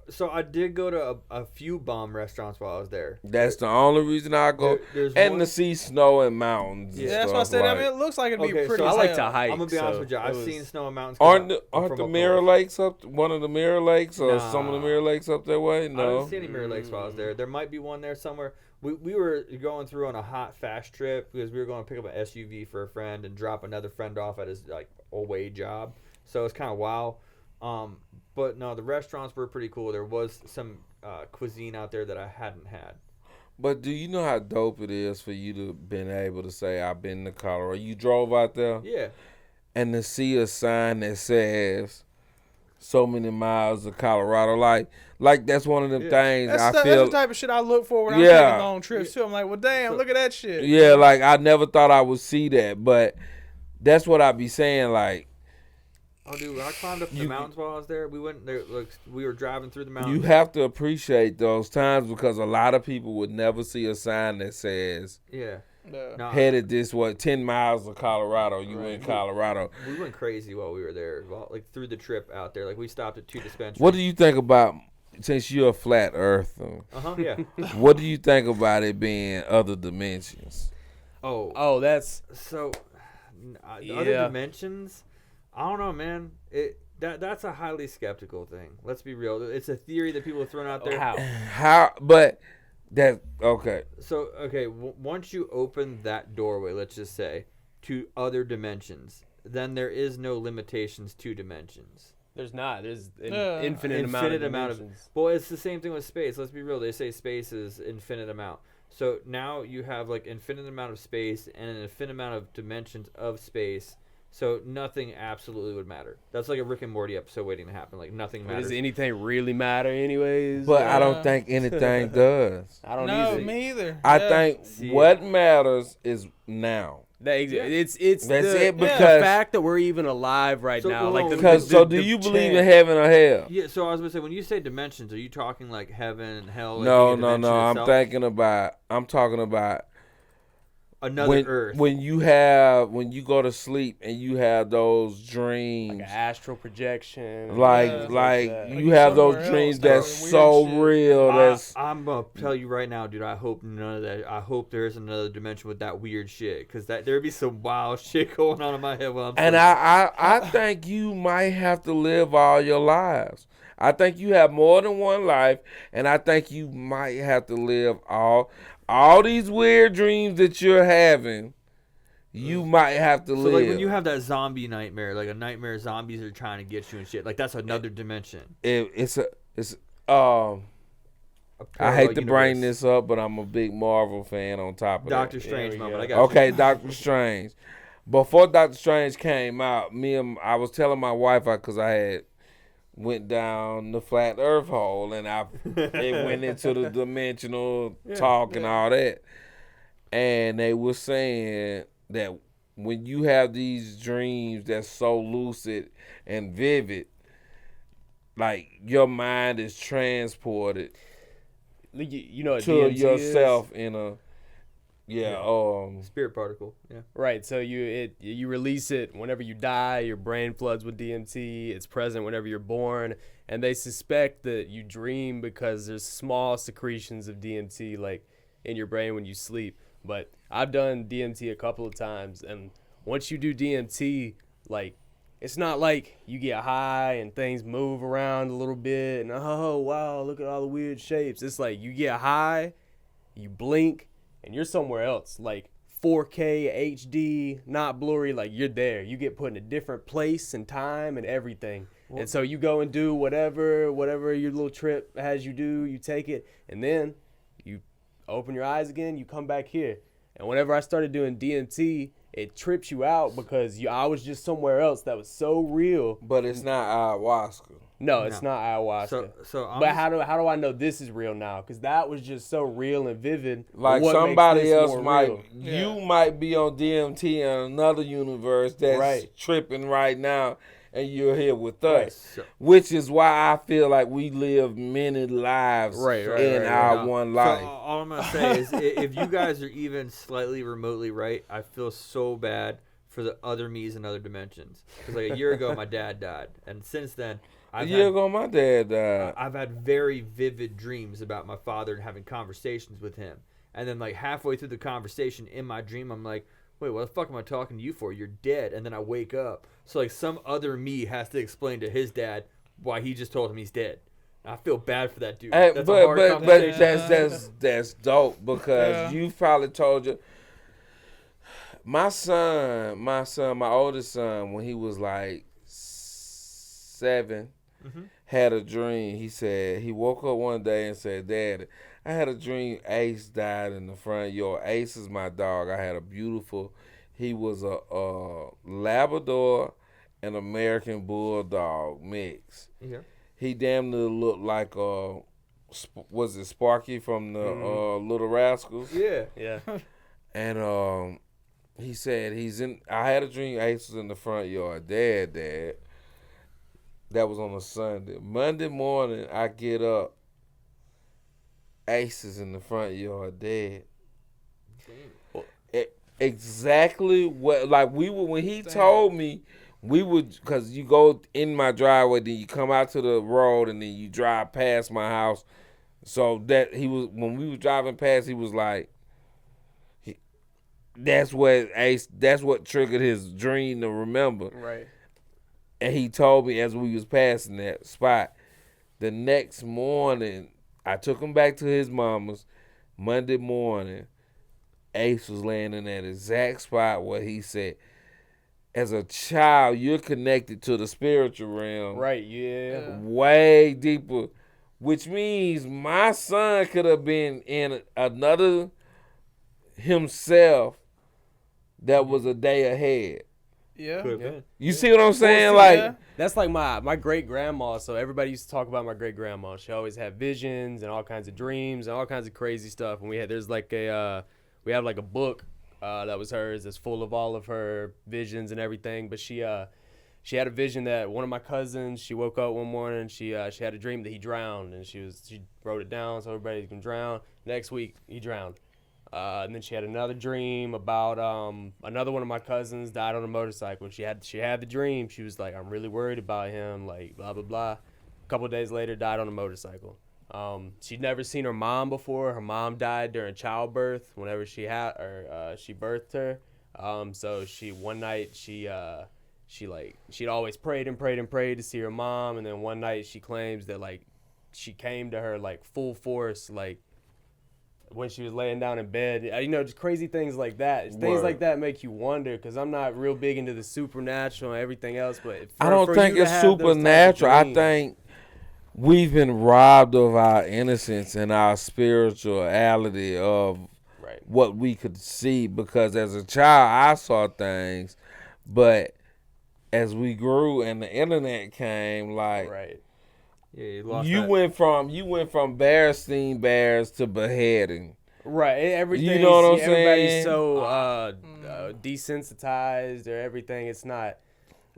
So I did go to a few bomb restaurants while I was there. That's the only reason I go, There's and one- to see snow and mountains. Yeah, and Yeah, that's what I stuff said. like. I mean, it looks like it'd be Okay, pretty. so I as like hell. to hike. I'm gonna be honest so with you. it I've was- seen snow and mountains. 'cause I'm Aren't from the Oklahoma. Mirror Lakes up? One of the Mirror Lakes or Nah. some of the Mirror Lakes up that way? I No. didn't see any Mirror Lakes while I was there. There might be one there somewhere. We were going through on a hot fast trip because we were going to pick up an SUV for a friend and drop another friend off at his like away job. So it's kind of wow. But no, the restaurants were pretty cool. There was some cuisine out there that I hadn't had. But do you know how dope it is for you to been able to say I've been to Colorado? You drove out there, Yeah. and to see a sign that says so many miles of Colorado, like that's one of them things That's I feel. the type of shit I look for when I'm Yeah. taking long trips too. I'm like, well, damn, look at that shit. Yeah, like I never thought I would see that, but that's what I be saying. Like Oh, dude, I climbed up the You- mountains while I was there. We went there. Like, we were driving through the mountains. you have to appreciate those times because a lot of people would never see a sign that says Yeah. Yeah. No, headed this way, 10 miles of Colorado. You Right. in Colorado. we went crazy while we were there. Well, like through the trip out there. Like we stopped at 2 dispensaries. What do you think about, since you're a flat earther, Yeah. what do you think about it being other dimensions? Oh, that's So, other Yeah. dimensions. I don't know, man. That's a highly skeptical thing. Let's be real. It's a theory that people have thrown out there. How, but that, okay. So, okay, once you open that doorway, let's just say, to other dimensions, then there is no limitations to dimensions. there's not. There's an Yeah. infinite amount of dimensions. Well, it's the same thing with space. Let's be real. They say space is infinite amount. So now you have like infinite amount of space and an infinite amount of dimensions of space. So nothing absolutely would matter. That's like a Rick and Morty episode waiting to happen. Like nothing matters. Does anything really matter, anyways? But I don't think anything does. I don't No, either. me either. I Yeah. think See, what matters is now. It's That's the, it, the because- fact that we're even alive right So, now. well, Like the, Because the- so the do you believe in chance- heaven or hell? Yeah. So I was gonna say, when you say dimensions, are you talking like heaven and hell? Like No, being a no, dimension no. I'm itself? talking about another Earth. when you go to sleep and you have those dreams. like an astral projection, Like Yeah. that. you Like have those somewhere dreams else, that's weird so shit. real. That's I'm gonna tell you right now, dude. I hope none of that. I hope there's another dimension with that weird shit, because there'd be some wild shit going on in my head while I'm. and sleeping. I think you might have to live all your lives. I think you have more than one life, and I think you might have to live all these weird dreams that you're having. You might have to So live. like when you have that zombie nightmare, like a nightmare zombies are trying to get you and shit, like that's another dimension. It's A I parallel hate to bring universe. this up, but I'm a big Marvel fan on top of Doctor that. Strange we moment. go. I got you. Okay, Doctor Strange. Before Doctor Strange came out, I was telling my wife because I had went down the flat Earth hole and it went into the dimensional talk and all that, and they were saying that when you have these dreams that's so lucid and vivid, like your mind is transported you know what to DMT yourself is? in a spirit particle. Yeah. Right. So you release it whenever you die. Your brain floods with DMT. It's present whenever you're born, and they suspect that you dream because there's small secretions of DMT like in your brain when you sleep. But I've done DMT a couple of times, and once you do DMT, like, it's not like you get high and things move around a little bit and oh wow, look at all the weird shapes. It's like you get high, you blink, and you're somewhere else, like 4K HD, not blurry, like you're there. You get put in a different place and time and everything. And so you go and do whatever your little trip has you do, you take it, and then you open your eyes again, you come back here. And whenever I started doing DMT, it trips you out because I was just somewhere else that was so real. But it's not ayahuasca. No, it's not ayahuasca. But how do I know this is real now? Because that was just so real and vivid. Like somebody else you might be on DMT in another universe that's tripping right now, and you're here with us. Right. Which is why I feel like we live many lives in our one life. So all I'm going to say is if you guys are even slightly remotely right, I feel so bad for the other me's and other dimensions. Because like a year ago, my dad died. And since then, my dad died. I've had very vivid dreams about my father and having conversations with him. And then like halfway through the conversation in my dream, I'm like, wait, what the fuck am I talking to you for? You're dead. And then I wake up. So like some other me has to explain to his dad why he just told him he's dead. I feel bad for that dude. Hey, but that's dope because you probably told you. My oldest son, when he was like 7, had a dream. He said he woke up one day and said, "Dad, I had a dream Ace died in the front yard. Ace is my dog. I had a beautiful, he was a Labrador and American Bulldog mix. Yeah. He damn near looked like, was it Sparky from the Little Rascals? Yeah. Yeah. And he said I had a dream Ace was in the front yard. Dad. That was on a Sunday. Monday morning, I get up. Ace is in the front yard dead. Exactly what, like we were, when he told me, we would, because you go in my driveway, then you come out to the road, and then you drive past my house. So that when we were driving past, he was like, that's what triggered his dream to remember. Right. And he told me as we was passing that spot, the next morning, I took him back to his mama's. Monday morning, Ace was laying in that exact spot where he said, as a child, you're connected to the spiritual realm. Right, yeah. Way deeper, which means my son could have been in another himself that was a day ahead. Yeah. You see what I'm saying? That's like my great grandma. So everybody used to talk about my great grandma. She always had visions and all kinds of dreams and all kinds of crazy stuff. And we have like a book that was hers that's full of all of her visions and everything. But she had a vision that one of my cousins, she woke up one morning, she had a dream that he drowned, and she wrote it down so everybody can drown. Next week he drowned. And then she had another dream about another one of my cousins died on a motorcycle. She had the dream. She was like, I'm really worried about him, like blah blah blah. A couple of days later, died on a motorcycle. She'd never seen her mom before. Her mom died during childbirth. Whenever she birthed her. So one night she'd always prayed to see her mom, and then one night she claims that like she came to her like full force, like when she was laying down in bed, just crazy things like that. Things like that make you wonder, because I'm not real big into the supernatural and everything else. But I don't think it's supernatural. I think we've been robbed of our innocence and our spirituality of what we could see. Because as a child, I saw things, but as we grew and the internet came, like. Right. Yeah, you went from bears seeing bears to beheading. Right. Everything. You know what I'm saying? Everybody's so desensitized or everything. It's not.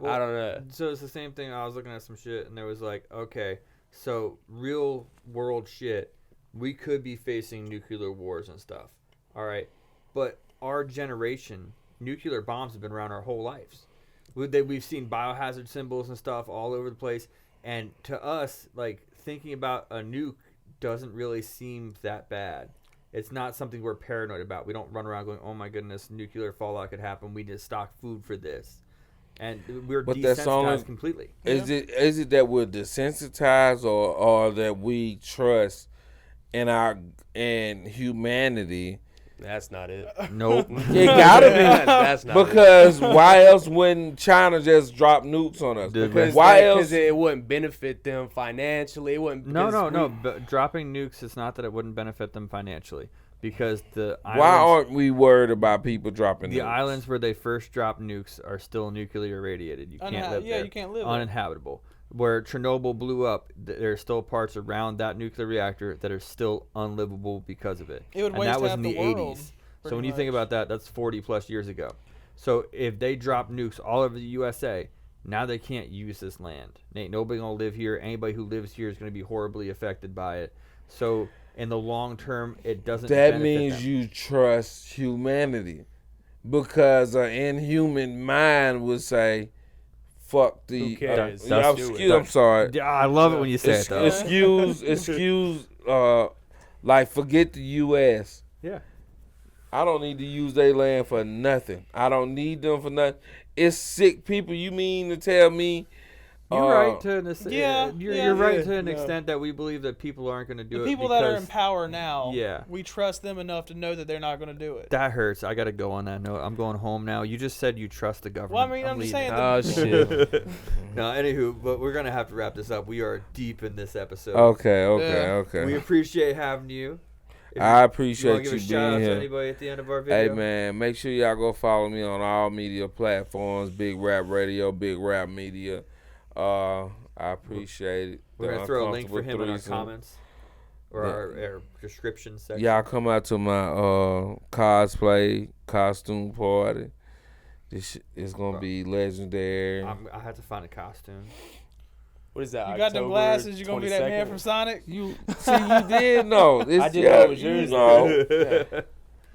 I don't know. So it's the same thing. I was looking at some shit and there was like, okay, so real world shit. we could be facing nuclear wars and stuff. All right. But our generation, nuclear bombs have been around our whole lives. We've seen biohazard symbols and stuff all over the place. And to us, like, thinking about a nuke doesn't really seem that bad. It's not something we're paranoid about. We don't run around going, oh, my goodness, nuclear fallout could happen. We need to stock food for this. And we're desensitized completely. Is it that we're desensitized or that we trust in humanity? That's not it. Nope. It gotta be. That's not because why else wouldn't China just drop nukes on us? Because it wouldn't benefit them financially. It wouldn't. No. But dropping nukes is not that it wouldn't benefit them financially. Because why aren't we worried about people dropping nukes? The islands where they first dropped nukes are still nuclear irradiated. You can't live there. You can't live uninhabitable. Where Chernobyl blew up, there's still parts around that nuclear reactor that are still unlivable because of it. It would waste that was half in the world, 80s. So when you think about that, that's 40 plus years ago. So if they drop nukes all over the USA, now they can't use this land. Ain't nobody gonna live here. Anybody who lives here is gonna be horribly affected by it. So in the long term, it doesn't. That means you trust humanity, because an inhuman mind would say, "Fuck the." Who cares? I'm sorry. Yeah, I love it when you say it though. Excuse. Like, forget the U.S. Yeah. I don't need to use their land for nothing. I don't need them for nothing. It's sick people. You mean to tell me? You're right to an extent. You're right to an extent that we believe that people aren't going to do it. The people that are in power now, yeah, we trust them enough to know that they're not going to do it. That hurts. I got to go on that note. I'm going home now. You just said you trust the government. Well, I mean, I'm just saying. Oh, shit. No, anywho, but we're going to have to wrap this up. We are deep in this episode. Okay. We appreciate having you. I appreciate you being being here. To anybody at the end of our video? Hey, man, make sure y'all go follow me on all media platforms, Big Rap Radio, Big Rap Media. I appreciate it. We're going to throw a link for him in our comments or our description section. Y'all come out to my cosplay costume party. This is going to be legendary. I have to find a costume. What is that? You got them glasses? You going to be that man from Sonic? You did know. I didn't know it was yours. Yeah.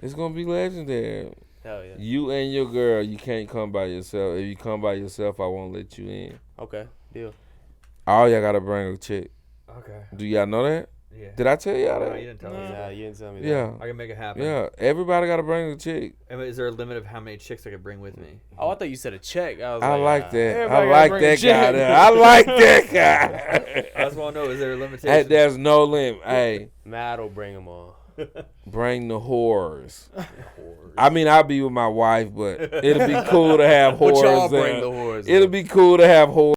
It's going to be legendary. Hell yeah. You and your girl, you can't come by yourself. If you come by yourself, I won't let you in. Okay, deal. All y'all got to bring a chick. Okay. Do y'all know that? Yeah. Did I tell y'all that? No, you didn't tell me that. Yeah, you didn't tell me that. Yeah. I can make it happen. Yeah. Everybody got to bring a chick. Is there a limit of how many chicks I could bring with me? Oh, I thought you said a check. I like that. Everybody I like that guy there. I like that guy. I just want to know, is there a limitation? There's no limit. Hey. Matt will bring them all. Bring the whores. I mean, I'll be with my wife, but it'll be cool to have whores. But y'all bring the whores. It'll be cool to have whores.